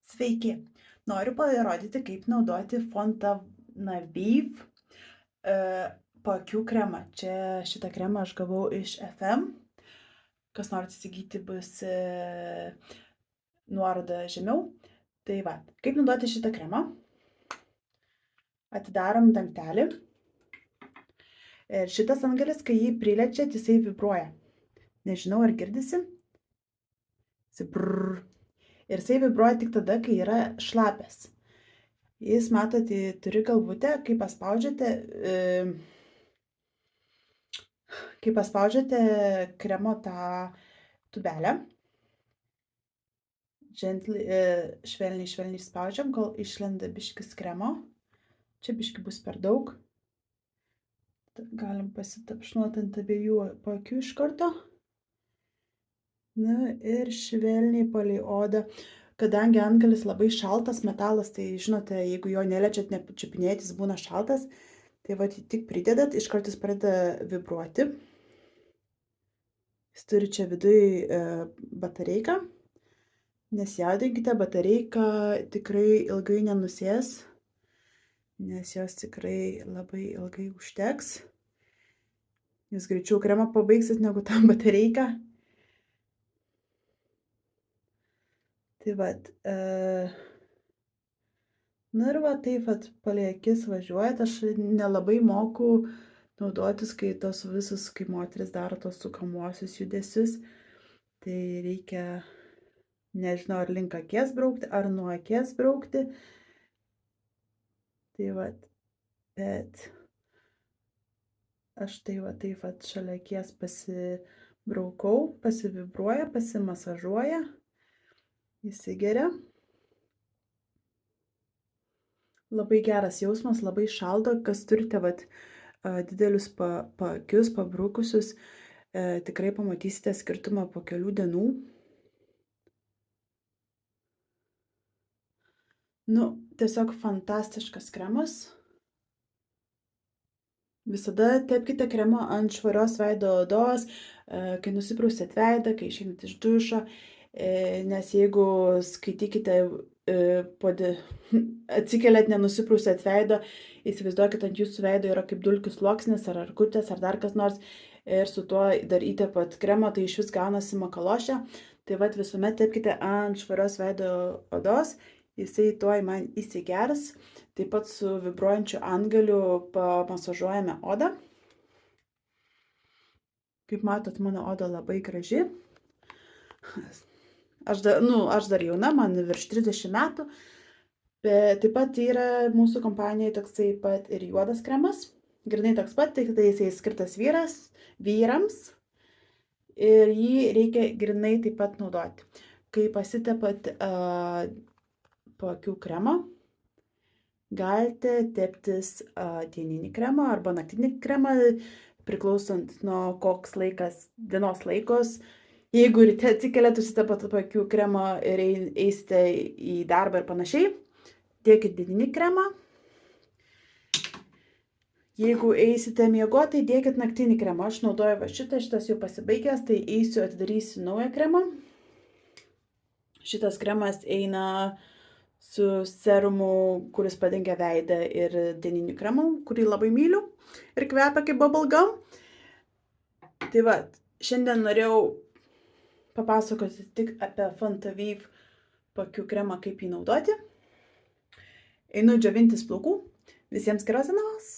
Sveiki! Noriu parodyti, kaip naudoti Fontanaviv paakių kremą. Šitą kremą aš gavau iš FM. Kas norit įsigyti, bus nuoroda žemiau. Tai va, kaip naudoti šitą kremą? Atidarom dangtelį. Ir šitas antgalis, kai jį priliečiat, jisai vibruoja. Nežinau, ar girdisi. Ir jisai vibruoja tik tada, kai yra šlapias. Jis, matot, turi galvutę, kai paspaudžiate kremo tą tubelę, švelniai spaudžiam, kol išlenda biškis kremo. Čia biški bus per daug. Galim pasitapšnuoti ant abiejų paakių iš karto. Na ir švelniai palei odą. Kadangi antgalis labai šaltas metalas, tai žinote, jeigu jo neliečiat, nepačiupinėjat, jis būna šaltas, tai va, tik pridedat, iš karto jis pradeda vibruoti. Jis turi čia viduj batareiką. Nesijaudinkite, batareika tikrai ilgai nenusės, nes jos tikrai labai ilgai užteks. Jūs greičiau kremą pabaigsit negu tą batareiką. Tai vat, nu ir va taip vat palei akis važiuojat. Aš nelabai moku naudotis, kai tos visus, kai moteris daro tos sukamuosius judesius. Tai reikia, nežinau, ar link akies braukti, ar nuo akies braukti. Tai vat, bet aš tai va taip vat šalia akies pasibraukau, pasivibruoja, pasimasažuoja. Įsigeria. Labai geras jausmas, labai šaldo. Kas turite vat, didelius paakius, pabrukusius, tikrai pamatysite skirtumą po kelių dienų. Nu, tiesiog fantastiškas kremas. Visada tepkite kremą ant švarios veido odos, kai nusiprausėt veidą, kai išeinat iš dušo. Nes jeigu skaitykite, atsikeliat nenusiprausėt veido, įsivaizduokit, ant jūsų veido yra kaip dulkių sluoksnis, ar arkutės, ar dar kas nors, ir su tuo dar įtepat kremą, tai iš vis gaunasi makalošė. Tai vat visuomet tepkite ant švarios veido odos, jisai tuoj man įsigers. Taip pat su vibruojančiu antgaliu pamasažuojame odą. Kaip matot, mano oda labai graži. Aš dar jauna, man virš 30 metų, bet taip pat yra mūsų kompanijoje toksai pat ir juodas kremas, grinai toks pat, tik tai jisai skirtas vyrams ir jį reikia grinai taip pat naudoti. Kai pasitepat paakių kremą, galite teptis dieninį kremą arba naktinį kremą, priklausant nuo koks laikas, dienos laikos. Jeigu ryte atsikeliat, užsitepat paakių kremą ir eisite į darbą ir panašiai, dėkit dieninį kremą. Jeigu eisite miegoti, tai dėkit naktinį kremą. Aš naudoju va šitas jau pasibaigęs, tai eisiu, atidarysiu naują kremą. Šitas kremas eina su serumu, kuris padengia veidą, ir dieniniu kremu, kurį labai myliu ir kvepia kaip bubblegum. Tai va, šiandien norėjau papasakoti tik apie Fontanaviv paakių kremą, kaip jį naudoti. Einu džiovintis plaukų. Visiems geros dienos!